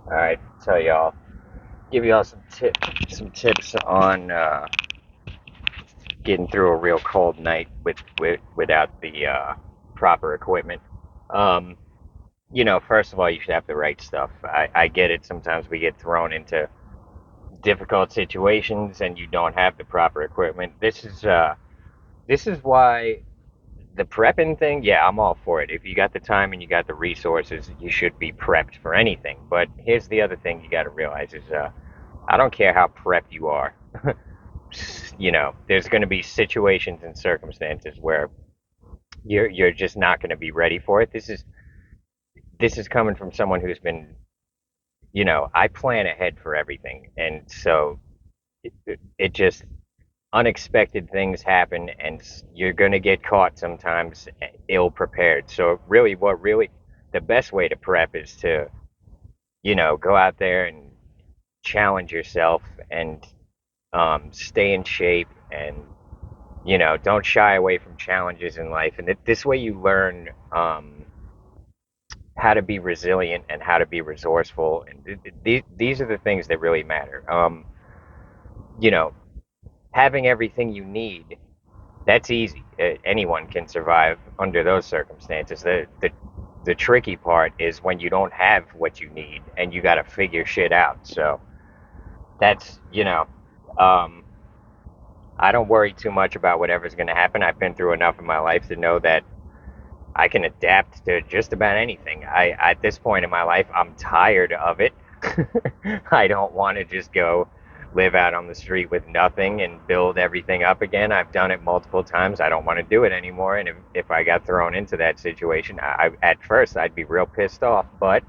All right, tell y'all, give y'all some tips on getting through a real cold night without the proper equipment. Um, first of all, you should have the right stuff. I get it. Sometimes we get thrown into difficult situations and you don't have the proper equipment. This is why the prepping thing, yeah, I'm all for it. If you got the time and you got the resources, you should be prepped for anything. But here's the other thing you got to realize is I don't care how prepped you are. There's going to be situations and circumstances where you're just not going to be ready for it. This is coming from someone who's been, I plan ahead for everything, and so it just unexpected things happen, and you're going to get caught sometimes ill prepared. So really, the best way to prep is to, go out there and challenge yourself and stay in shape and don't shy away from challenges in life. And this way you learn how to be resilient and how to be resourceful. And these are the things that really matter. You know, having everything you need, that's easy. Anyone can survive under those circumstances. The tricky part is when you don't have what you need and you got to figure shit out. So that's, um, I don't worry too much about whatever's going to happen. I've been through enough in my life to know that I can adapt to just about anything. At this point in my life, I'm tired of it. I don't want to just go live out on the street with nothing and build everything up again. I've done it multiple times. I don't want to do it anymore. And if I got thrown into that situation, at first I'd be real pissed off. But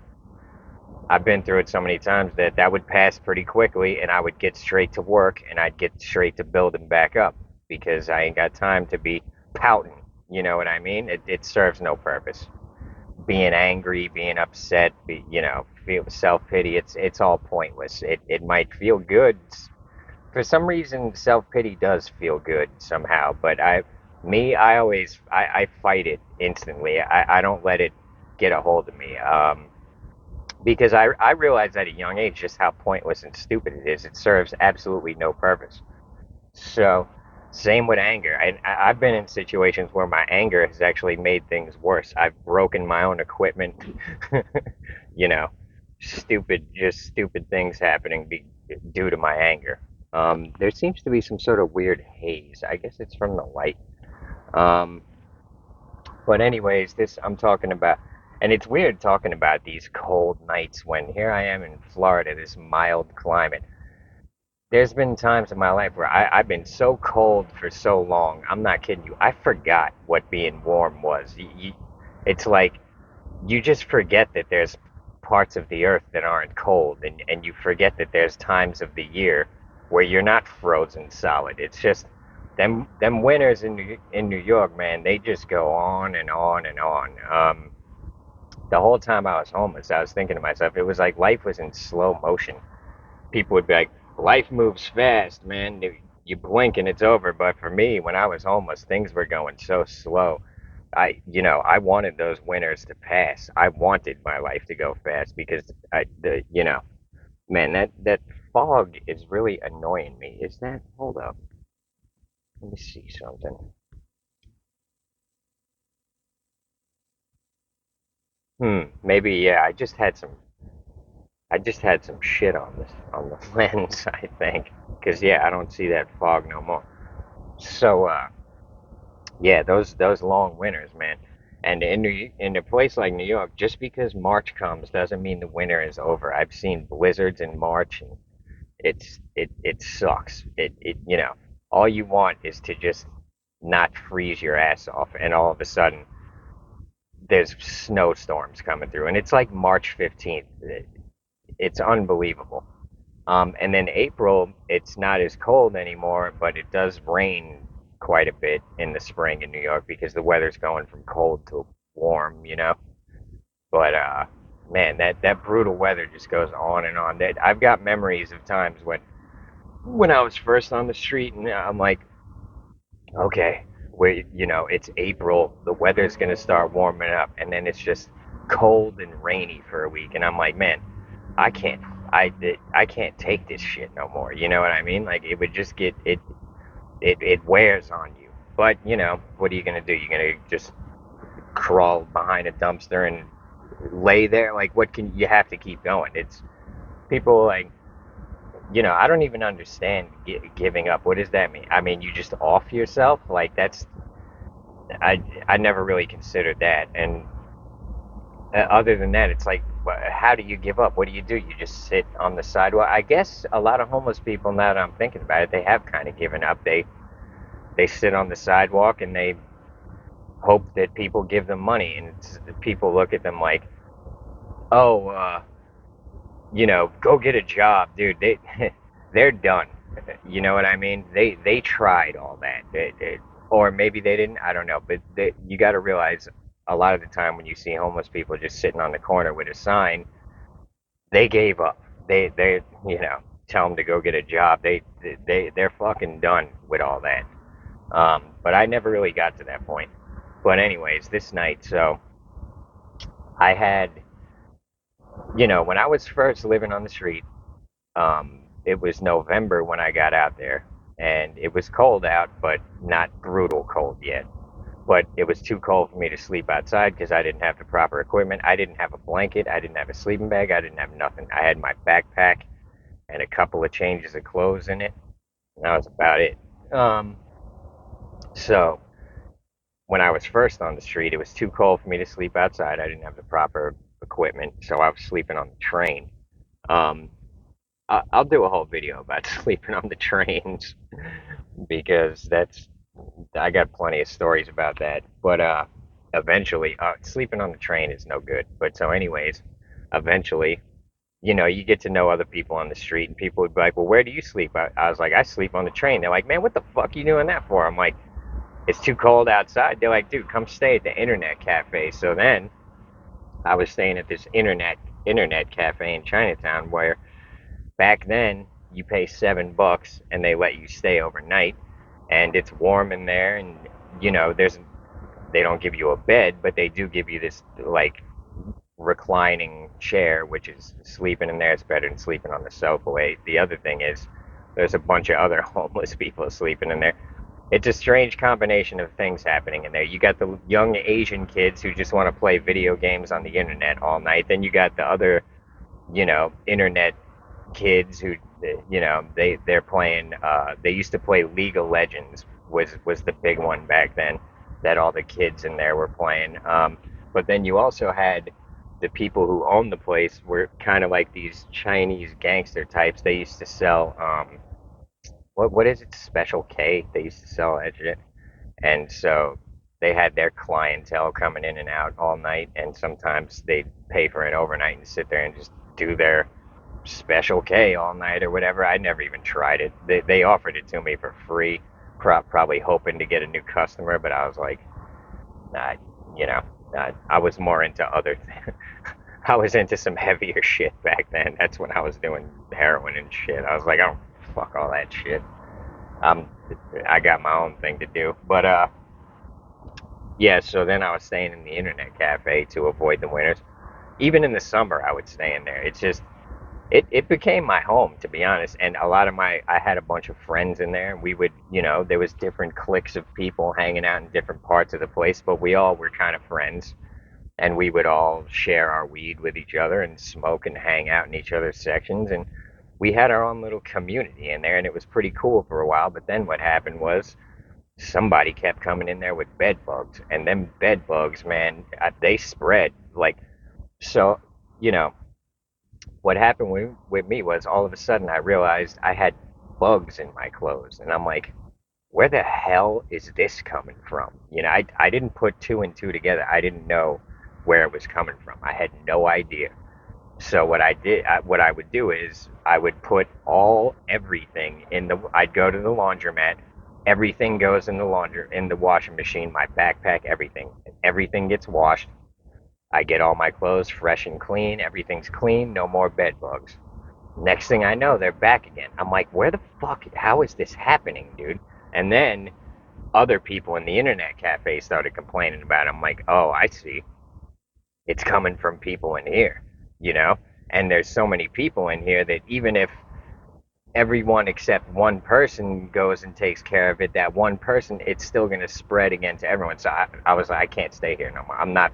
I've been through it so many times that that would pass pretty quickly, and I would get straight to work and I'd get straight to building back up because I ain't got time to be pouting. You know what I mean? It serves no purpose. Being angry, being upset, feel self pity. It's all pointless. It might feel good. For some reason, self pity does feel good somehow. But I fight it instantly. I don't let it get a hold of me. Because I realized at a young age just how pointless and stupid it is. It serves absolutely no purpose. So, same with anger. I've been in situations where my anger has actually made things worse. I've broken my own equipment, you know, just stupid things happening due to my anger. There seems to be some sort of weird haze. I guess it's from the light. Um, but anyways, this I'm talking about, and it's weird talking about these cold nights when here I am in Florida, this mild climate. There's been times in my life where I've been so cold for so long. I'm not kidding you. I forgot what being warm was. It's like you just forget that there's parts of the earth that aren't cold, and you forget that there's times of the year where you're not frozen solid. It's just them winters in New York, man. They just go on and on and on. The whole time I was homeless, I was thinking to myself, it was like life was in slow motion. People would be like, life moves fast, man. You blink and it's over. But for me, when I was homeless, things were going so slow. I wanted those winters to pass. I wanted my life to go fast because man, that fog is really annoying me. Is that, hold up. Let me see something. Maybe, yeah, I just had some shit on the lens, I think. Cause yeah, I don't see that fog no more. So, yeah, those long winters, man. And in a place like New York, just because March comes doesn't mean the winter is over. I've seen blizzards in March, and it sucks. All you want is to just not freeze your ass off, and all of a sudden there's snowstorms coming through, and it's like March 15th. It's unbelievable. And then April, it's not as cold anymore, but it does rain quite a bit in the spring in New York because the weather's going from cold to warm. But man, that brutal weather just goes on and on. That I've got memories of times when I was first on the street, and I'm like, okay, it's April, the weather's gonna start warming up, and then it's just cold and rainy for a week, and I'm like, man, I can't, I can't take this shit no more. You know what I mean? Like it would just get it wears on you. But you know, what are you gonna do? You're gonna just crawl behind a dumpster and lay there? Like what can you have to keep going? It's people like I don't even understand giving up. What does that mean? I mean, you just off yourself? Like that's I never really considered that. And other than that, it's like, how do you give up? What do? You just sit on the sidewalk? I guess a lot of homeless people, now that I'm thinking about it, they have kind of given up. They sit on the sidewalk and they hope that people give them money, and people look at them like, oh, go get a job, dude. They're done. You know what I mean? They tried all that, or maybe they didn't. I don't know. But you got to realize a lot of the time when you see homeless people just sitting on the corner with a sign, they gave up. They tell them to go get a job. They're fucking done with all that. But I never really got to that point. But anyways, this night, so I had, when I was first living on the street, it was November when I got out there, and it was cold out, but not brutal cold yet. But it was too cold for me to sleep outside because I didn't have the proper equipment. I didn't have a blanket. I didn't have a sleeping bag. I didn't have nothing. I had my backpack and a couple of changes of clothes in it. And that was about it. Um, so when I was first on the street, it was too cold for me to sleep outside. I didn't have the proper equipment, so I was sleeping on the train. Um, I'll do a whole video about sleeping on the trains because I got plenty of stories about that. But eventually, sleeping on the train is no good. But so, anyways, eventually, you get to know other people on the street, and people would be like, "Well, where do you sleep?" I was like, "I sleep on the train." They're like, "Man, what the fuck are you doing that for?" I'm like, "It's too cold outside." They're like, "Dude, come stay at the internet cafe." So then I was staying at this internet cafe in Chinatown where back then you pay $7 and they let you stay overnight, and it's warm in there, and there's they don't give you a bed, but they do give you this like reclining chair, which is sleeping in there. It's better than sleeping on the sofa. The other thing is, there's a bunch of other homeless people sleeping in there. It's a strange combination of things happening in there. You got the young Asian kids who just want to play video games on the internet all night. Then you got the other, internet kids who, they're playing. They used to play League of Legends was the big one back then that all the kids in there were playing. But then you also had the people who owned the place were kind of like these Chinese gangster types. They used to sell what is it? Special K. They used to sell that shit, and so they had their clientele coming in and out all night, and sometimes they'd pay for an overnight and sit there and just do their Special K all night or whatever. I never even tried it. They offered it to me for free, probably hoping to get a new customer, but I was like, nah, you know, I was more into other. I was into some heavier shit back then. That's when I was doing heroin and shit. I was like, oh, fuck all that shit. Um, I got my own thing to do. But yeah. So then I was staying in the internet cafe to avoid the winters. Even in the summer, I would stay in there. It's just it became my home, to be honest. And a lot of I had a bunch of friends in there, and we would, there was different cliques of people hanging out in different parts of the place, but we all were kind of friends, and we would all share our weed with each other and smoke and hang out in each other's sections, and we had our own little community in there, and it was pretty cool for a while. But then what happened was somebody kept coming in there with bed bugs, and them bed bugs, man, they spread like so. You know, what happened with me was all of a sudden I realized I had bugs in my clothes, and I'm like, where the hell is this coming from? I didn't put two and two together. I didn't know where it was coming from. I had no idea. So what I would do is I would put everything I'd go to the laundromat. Everything goes in the washing machine. My backpack, everything gets washed. I get all my clothes fresh and clean. Everything's clean. No more bed bugs. Next thing I know, they're back again. I'm like, where the fuck? How is this happening, dude? And then other people in the internet cafe started complaining about it. I'm like, oh, I see. It's coming from people in here, you know? And there's so many people in here that even if everyone except one person goes and takes care of it, that one person, it's still going to spread again to everyone. So I was like, I can't stay here no more. I'm not,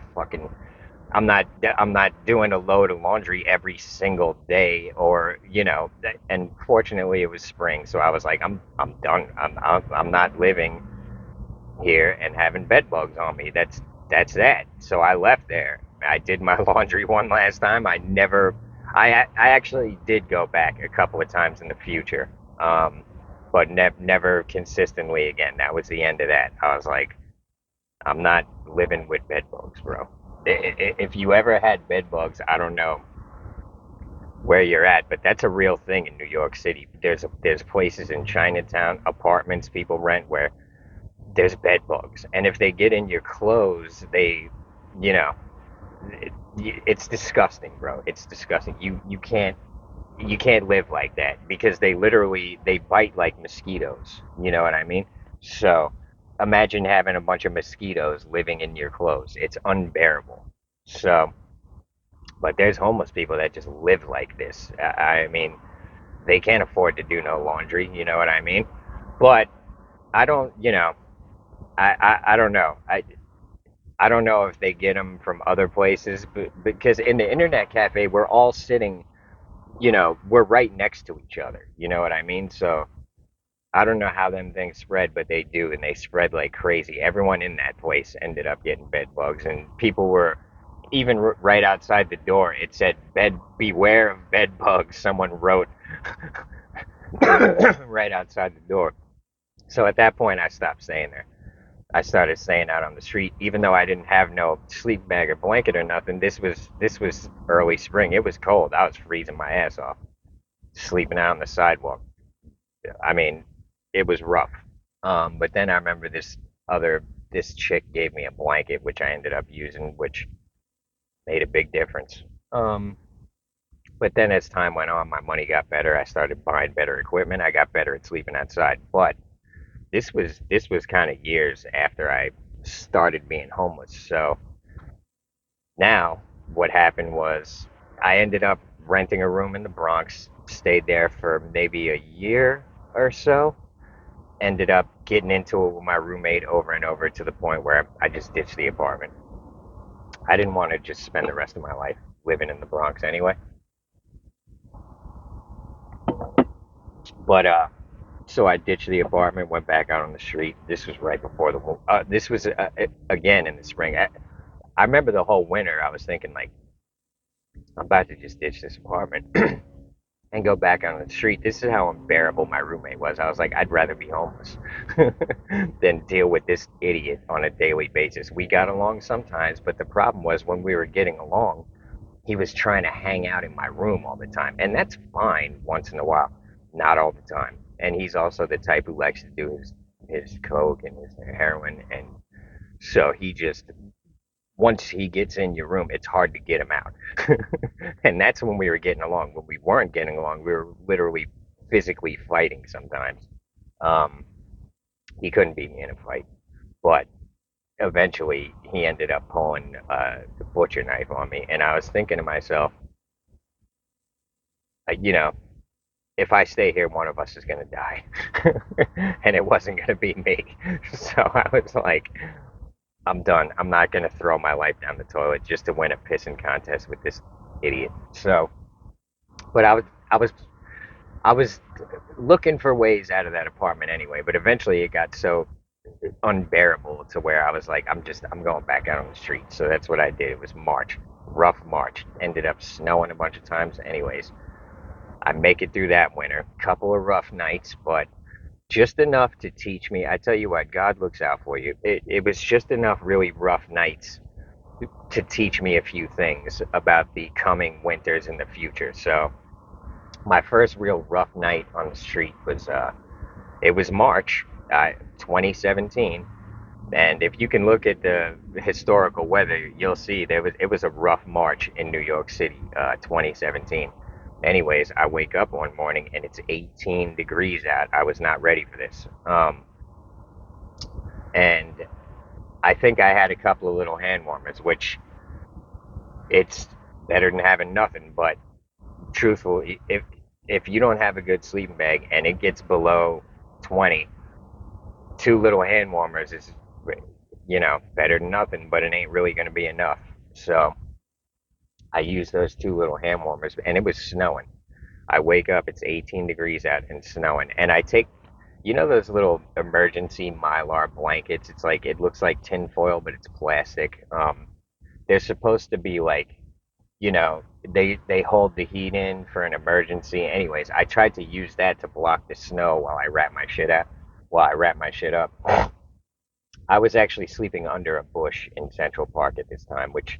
I'm not doing a load of laundry every single day, or and fortunately it was spring, so I was like, I'm done. I'm not living here and having bed bugs on me. That's that. So I left there. I did my laundry one last time. I actually did go back a couple of times in the future, but never consistently again. That was the end of that. I was like, I'm not living with bed bugs, bro. If you ever had bed bugs, I don't know where you're at, but that's a real thing in New York City. There's places in Chinatown, apartments people rent where there's bed bugs, and if they get in your clothes, you know, it, it's disgusting, bro. It's disgusting. You can't live like that because they bite like mosquitoes. You know what I mean? So imagine having a bunch of mosquitoes living in your clothes. It's unbearable. So, but there's homeless people that just live like this. I mean, they can't afford to do no laundry. You know what I mean? But I don't. I don't know. I don't know if they get them from other places, but because in the internet cafe, we're all sitting, we're right next to each other. You know what I mean? So I don't know how them things spread, but they do, and they spread like crazy. Everyone in that place ended up getting bed bugs, and people were even right outside the door. It said, "Bed, beware of bed bugs." Someone wrote right outside the door. So at that point, I stopped staying there. I started staying out on the street, even though I didn't have no sleep bag or blanket or nothing. This was early spring. It was cold. I was freezing my ass off, sleeping out on the sidewalk. I mean, it was rough. But then I remember this chick gave me a blanket, which I ended up using, which made a big difference. Um, but then as time went on, my money got better. I started buying better equipment. I got better at sleeping outside. But this was kind of years after I started being homeless. So now what happened was I ended up renting a room in the Bronx, stayed there for maybe a year or so, ended up getting into it with my roommate over and over to the point where I just ditched the apartment. I didn't want to just spend the rest of my life living in the Bronx anyway. But so I ditched the apartment, went back out on the street. This was right before this was again in the spring. I remember the whole winter. I was thinking like, I'm about to just ditch this apartment and go back on the street. This is how unbearable my roommate was. I was like, I'd rather be homeless than deal with this idiot on a daily basis. We got along sometimes, but the problem was when we were getting along, he was trying to hang out in my room all the time. And that's fine once in a while, not all the time. And he's also the type who likes to do his coke and his heroin. And so he just, once he gets in your room, it's hard to get him out. And that's when we were getting along. When we weren't getting along, we were literally physically fighting sometimes. Um, he couldn't beat me in a fight, but eventually he ended up pulling the butcher knife on me. And I was thinking to myself, you know, if I stay here, one of us is going to die. And it wasn't going to be me. So I was like, I'm done. I'm not going to throw my life down the toilet just to win a pissing contest with this idiot. So, but I was looking for ways out of that apartment anyway, but eventually it got so unbearable to where I was like, I'm going back out on the street. So that's what I did. It was March, rough March. Ended up snowing a bunch of times. Anyways, I make it through that winter. Couple of rough nights, but just enough to teach me. I tell you what, God looks out for you. It was just enough really rough nights to teach me a few things about the coming winters in the future. So my first real rough night on the street was it was March 2017. And if you can look at the historical weather, you'll see it was a rough March in New York City, 2017. Anyways, I wake up one morning and it's 18 degrees out. I was not ready for this. And I think I had a couple of little hand warmers, which it's better than having nothing. But truthfully, if you don't have a good sleeping bag and it gets below 20, two little hand warmers is, better than nothing, but it ain't really going to be enough. So I used those two little hand warmers, and it was snowing. I wake up, it's 18 degrees out and snowing, and I take, those little emergency Mylar blankets. It's like it looks like tinfoil, but it's plastic. They're supposed to be like, they hold the heat in for an emergency. Anyways, I tried to use that to block the snow while I wrap my shit up. I was actually sleeping under a bush in Central Park at this time, which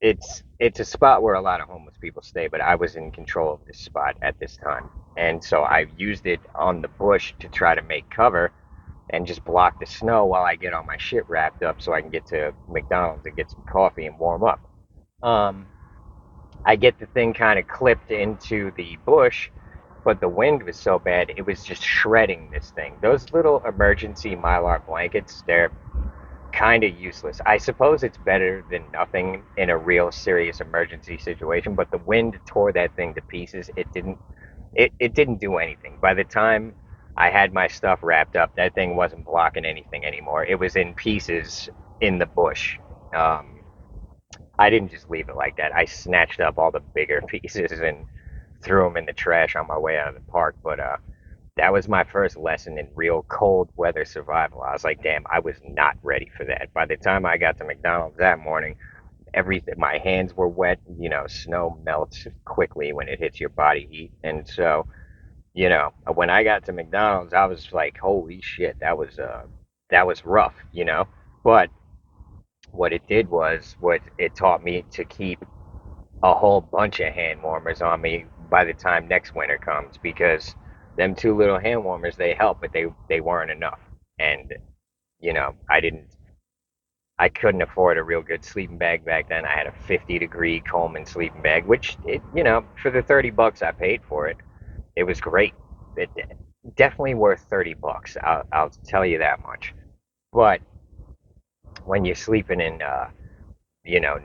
it's a spot where a lot of homeless people stay, but I was in control of this spot at this time. And so I used it on the bush to try to make cover and just block the snow while I get all my shit wrapped up so I can get to McDonald's and get some coffee and warm up. Um, I get the thing kind of clipped into the bush, but the wind was so bad it was just shredding this thing. Those little emergency Mylar blankets, they're kind of useless. I suppose it's better than nothing in a real serious emergency situation, but the wind tore that thing to pieces. It didn't do anything. By the time I had my stuff wrapped up, that thing wasn't blocking anything anymore. It was in pieces in the bush. Um, I didn't just leave it like that. I snatched up all the bigger pieces and threw them in the trash on my way out of the park. But that was my first lesson in real cold weather survival. I was like, damn, I was not ready for that. By the time I got to McDonald's that morning, everything, my hands were wet. Snow melts quickly when it hits your body heat. And so, when I got to McDonald's, I was like, holy shit, that was rough, But what it did was what it taught me to keep a whole bunch of hand warmers on me by the time next winter comes, because them two little hand warmers, they help, but they weren't enough. And I couldn't afford a real good sleeping bag back then. I had a 50-degree Coleman sleeping bag, which for the $30 I paid for it, it was great. It definitely worth $30. I'll tell you that much. But when you're sleeping in you know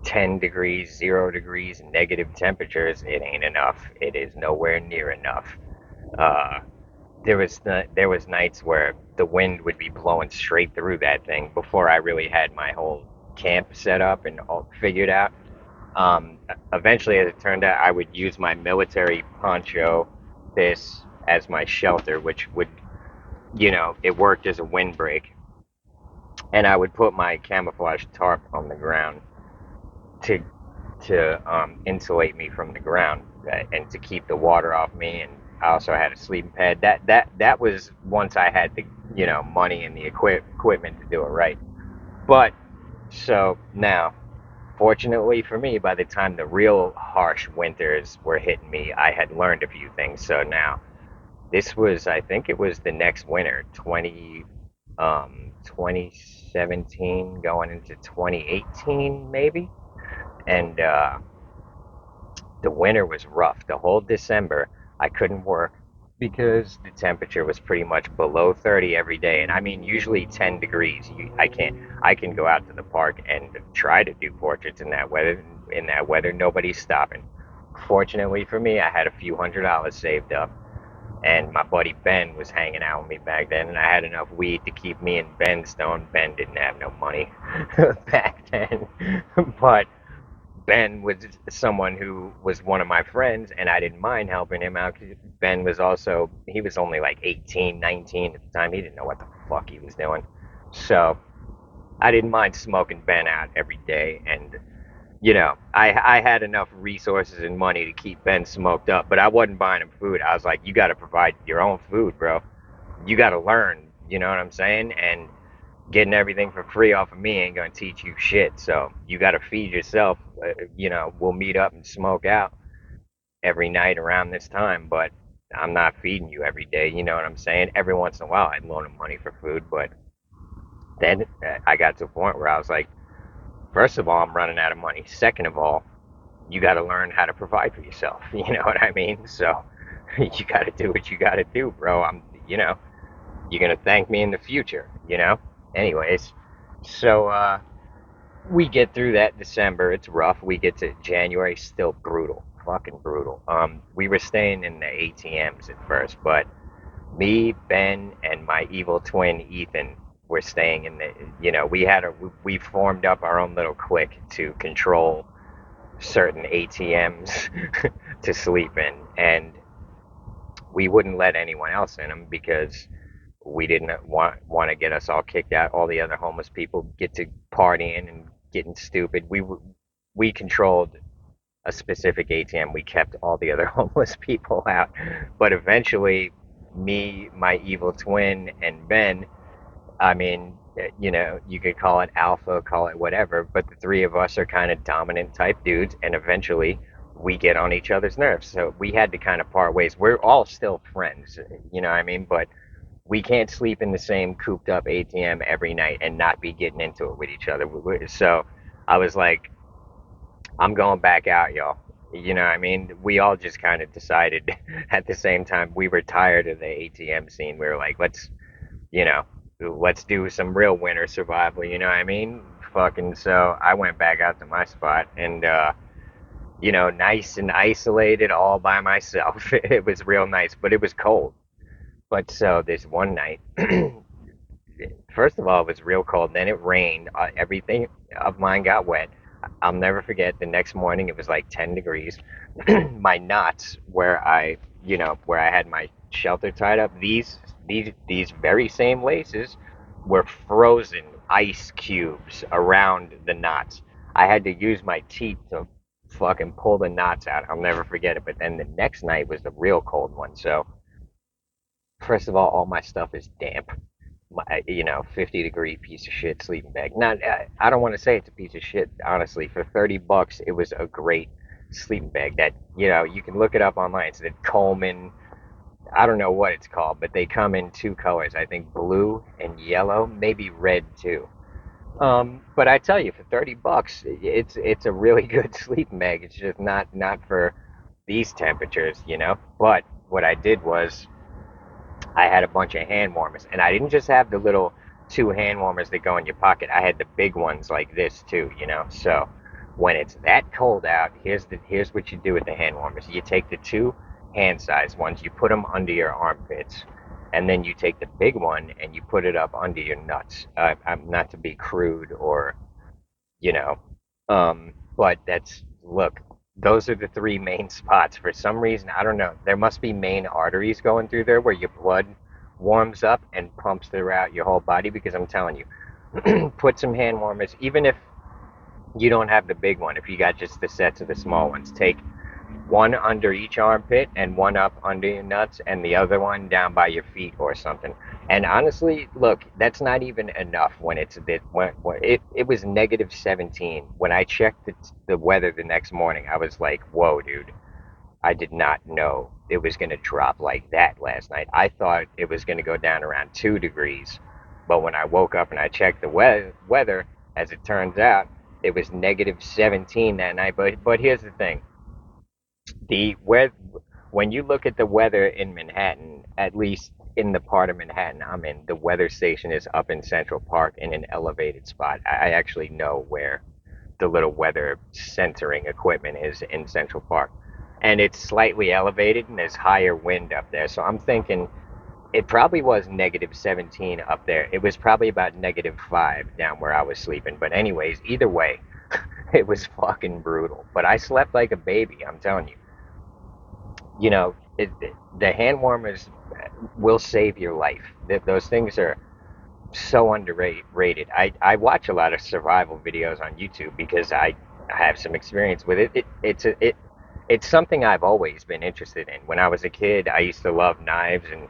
10 degrees, 0 degrees, negative temperatures, it ain't enough. It is nowhere near enough. Uh, there was nights where the wind would be blowing straight through that thing before I really had my whole camp set up and all figured out. Eventually, as it turned out, I would use my military poncho, this as my shelter, which would, it worked as a windbreak, and I would put my camouflage tarp on the ground to insulate me from the ground, and to keep the water off me. And I also had a sleeping pad. That was once I had the money and the equipment to do it right. But so now, fortunately for me, by the time the real harsh winters were hitting me, I had learned a few things. So now this was, I think it was the next winter, 2017 going into 2018 maybe. And the winter was rough. The whole December, I couldn't work because the temperature was pretty much below 30 every day. And I mean, usually 10 degrees. I can go out to the park and try to do portraits in that weather. In that weather, nobody's stopping. Fortunately for me, I had a few $100s saved up, and my buddy Ben was hanging out with me back then, and I had enough weed to keep me and Ben stoned. Ben didn't have no money back then, but Ben was someone who was one of my friends, and I didn't mind helping him out. 'Cause Ben was also, he was only like 18, 19 at the time. He didn't know what the fuck he was doing. So I didn't mind smoking Ben out every day. And, I had enough resources and money to keep Ben smoked up, but I wasn't buying him food. I was like, you got to provide your own food, bro. You got to learn, you know what I'm saying? And getting everything for free off of me ain't gonna teach you shit. So you got to feed yourself. We'll meet up and smoke out every night around this time, but I'm not feeding you every day. You know what I'm saying? Every once in a while, I'd loan him money for food, but then I got to a point where I was like, first of all, I'm running out of money. Second of all, you got to learn how to provide for yourself. You know what I mean? So you got to do what you got to do, bro. You're gonna thank me in the future. Anyways, so we get through that December. It's rough. We get to January, still brutal, fucking brutal. We were staying in the ATMs at first, but me, Ben, and my evil twin Ethan were staying in the. We formed up our own little clique to control certain ATMs to sleep in, and we wouldn't let anyone else in them because we didn't want to get us all kicked out. All the other homeless people get to partying and getting stupid. We controlled a specific ATM. We kept all the other homeless people out. But eventually, me, my evil twin, and Ben, I mean, you could call it alpha, call it whatever, but the three of us are kind of dominant type dudes, and eventually we get on each other's nerves. So we had to kind of part ways. We're all still friends, you know what I mean? But we can't sleep in the same cooped up ATM every night and not be getting into it with each other. So I was like, I'm going back out, y'all. You know what I mean? We all just kind of decided at the same time we were tired of the ATM scene. We were like, you know, let's do some real winter survival. You know what I mean? Fucking so I went back out to my spot and, nice and isolated all by myself. It was real nice, but it was cold. But so this one night, first of all, it was real cold. Then it rained. Everything of mine got wet. I'll never forget. The next morning, it was like 10 degrees. My knots, where I had my shelter tied up, these very same laces were frozen ice cubes around the knots. I had to use my teeth to fucking pull the knots out. I'll never forget it. But then the next night was the real cold one. So first of all my stuff is damp. 50-degree piece of shit sleeping bag. Not, I don't want to say it's a piece of shit, honestly. For $30, it was a great sleeping bag that, you can look it up online. It's the Coleman, I don't know what it's called, but they come in two colors. I think blue and yellow, maybe red too. But I tell you, for $30, it's a really good sleeping bag. It's just not for these temperatures. But what I did was I had a bunch of hand warmers, and I didn't just have the little two hand warmers that go in your pocket. I had the big ones like this too. So when it's that cold out, here's what you do with the hand warmers. You take the two hand size ones, you put them under your armpits, and then you take the big one and you put it up under your nuts. I'm not to be crude or you know. But look, those are the three main spots. For some reason, I don't know. There must be main arteries going through there where your blood warms up and pumps throughout your whole body. Because I'm telling you, put some hand warmers, even if you don't have the big one, if you got just the sets of the small ones, take one under each armpit and one up under your nuts and the other one down by your feet or something. And honestly, look, that's not even enough when it's a bit when it was negative 17. When I checked the weather the next morning, I was like, whoa, dude, I did not know it was going to drop like that last night. I thought it was going to go down around 2 degrees. But when I woke up and I checked the weather, as it turns out, it was negative 17 that night. But here's the thing, the where when you look at the weather in Manhattan, at least in the part of Manhattan I'm in, the weather station is up in Central Park in an elevated spot. I actually know where the little weather centering equipment is in Central Park. And it's slightly elevated and there's higher wind up there. So I'm thinking it probably was negative 17 up there. It was probably about -5 down where I was sleeping. But anyways, either way, it was fucking brutal. But I slept like a baby, I'm telling you. The hand warmers will save your life. Those things are so underrated. I watch a lot of survival videos on YouTube because I have some experience with it. It's something I've always been interested in. When I was a kid, I used to love knives and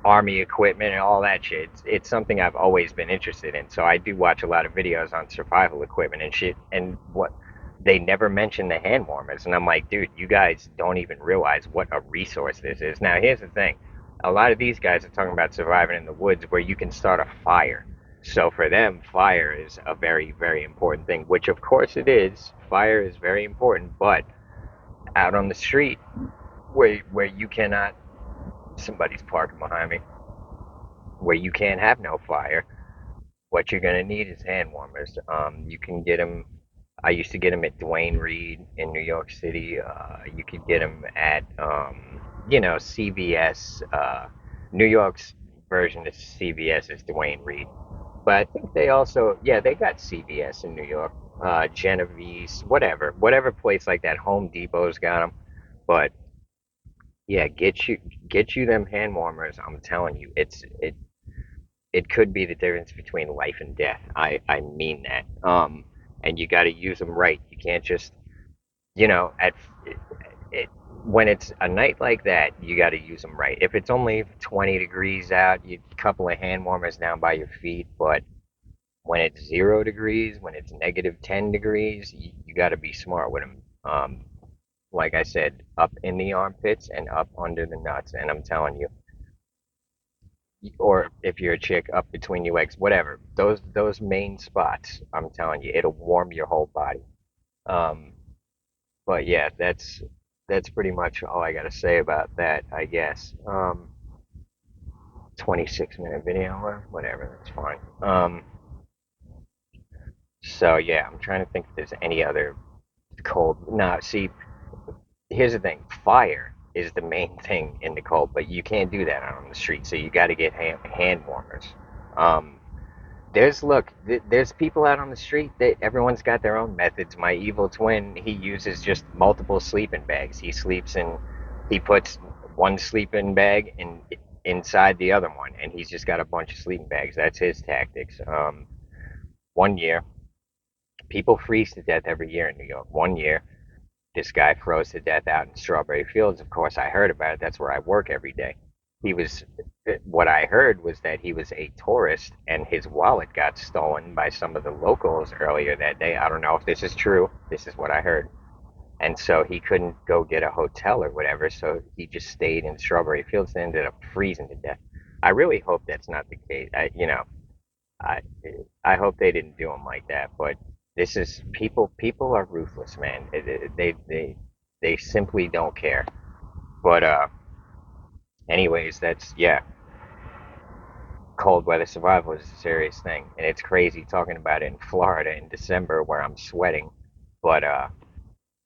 army equipment and all that shit. It's something I've always been interested in. So I do watch a lot of videos on survival equipment and shit. And what they never mention the hand warmers, and I'm like, dude, you guys don't even realize what a resource this is. Now, here's the thing: a lot of these guys are talking about surviving in the woods where you can start a fire. So for them, fire is a very, very important thing. Which, of course, it is. Fire is very important, but out on the street, where you cannot, somebody's parking behind me, where you can't have no fire, What you're gonna need is hand warmers. You can get them. I used to get them at Dwayne Reed in New York City. You could get them at, CVS. New York's version of CVS is Dwayne Reed. But I think they also, yeah, they got CVS in New York. Genevieve's, whatever place like that. Home Depot's got them. But yeah, get you them hand warmers. I'm telling you, it could be the difference between life and death. I mean that. And you got to use them right. You can't just, at it, when it's a night like that, you got to use them right. If it's only 20 degrees out, you couple of hand warmers down by your feet. But when it's 0 degrees, when it's negative 10 degrees, you got to be smart with them. Like I said, up in the armpits and up under the nuts. And I'm telling you, or if you're a chick, up between your legs, whatever. Those main spots, I'm telling you, it'll warm your whole body. Um, but yeah, that's pretty much all I gotta say about that, I guess. 26-minute video or whatever, that's fine. So yeah, I'm trying to think if there's any other cold. No, see, here's the thing: fire is the main thing in the cold, but you can't do that out on the street. So you got to get hand warmers. Um, there's people out on the street that everyone's got their own methods. My evil twin, he uses just multiple sleeping bags. He puts one sleeping bag inside the other one, and he's just got a bunch of sleeping bags. That's his tactics. One year, people freeze to death every year in New York. One year, this guy froze to death out in Strawberry Fields. Of course, I heard about it. That's where I work every day. He was, what I heard was that he was a tourist and his wallet got stolen by some of the locals earlier that day. I don't know if this is true. This is what I heard. And so he couldn't go get a hotel or whatever. So he just stayed in Strawberry Fields and ended up freezing to death. I really hope that's not the case. I I hope they didn't do him like that. But this is people. People are ruthless, man. They simply don't care. But anyways, that's yeah. Cold weather survival is a serious thing, and it's crazy talking about it in Florida in December where I'm sweating. But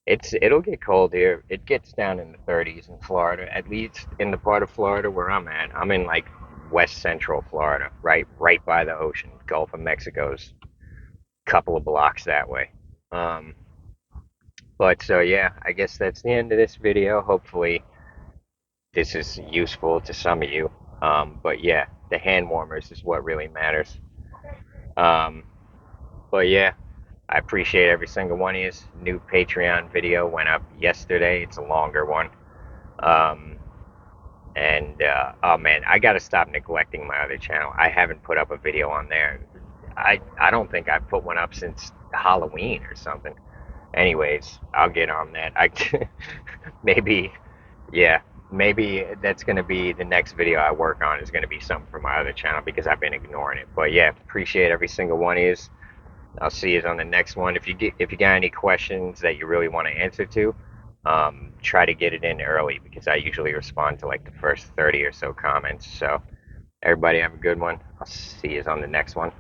it'll get cold here. It gets down in the 30s in Florida, at least in the part of Florida where I'm at. I'm in like west central Florida, right by the ocean. Gulf of Mexico's a couple of blocks that way. Um, but so yeah, I guess that's the end of this video. Hopefully this is useful to some of you. But yeah, the hand warmers is what really matters. Um, but yeah, I appreciate every single one of you. New Patreon video went up yesterday. It's a longer one. Um, and oh man, I gotta stop neglecting my other channel. I haven't put up a video on there. I don't think I've put one up since Halloween or something. Anyways, I'll get on that. I maybe yeah, maybe that's gonna be the next video I work on is gonna be something from my other channel because I've been ignoring it. But yeah, appreciate every single one of you. I'll see you on the next one. If you got any questions that you really want to answer to, try to get it in early because I usually respond to like the first 30 or so comments. So everybody have a good one. I'll see you on the next one.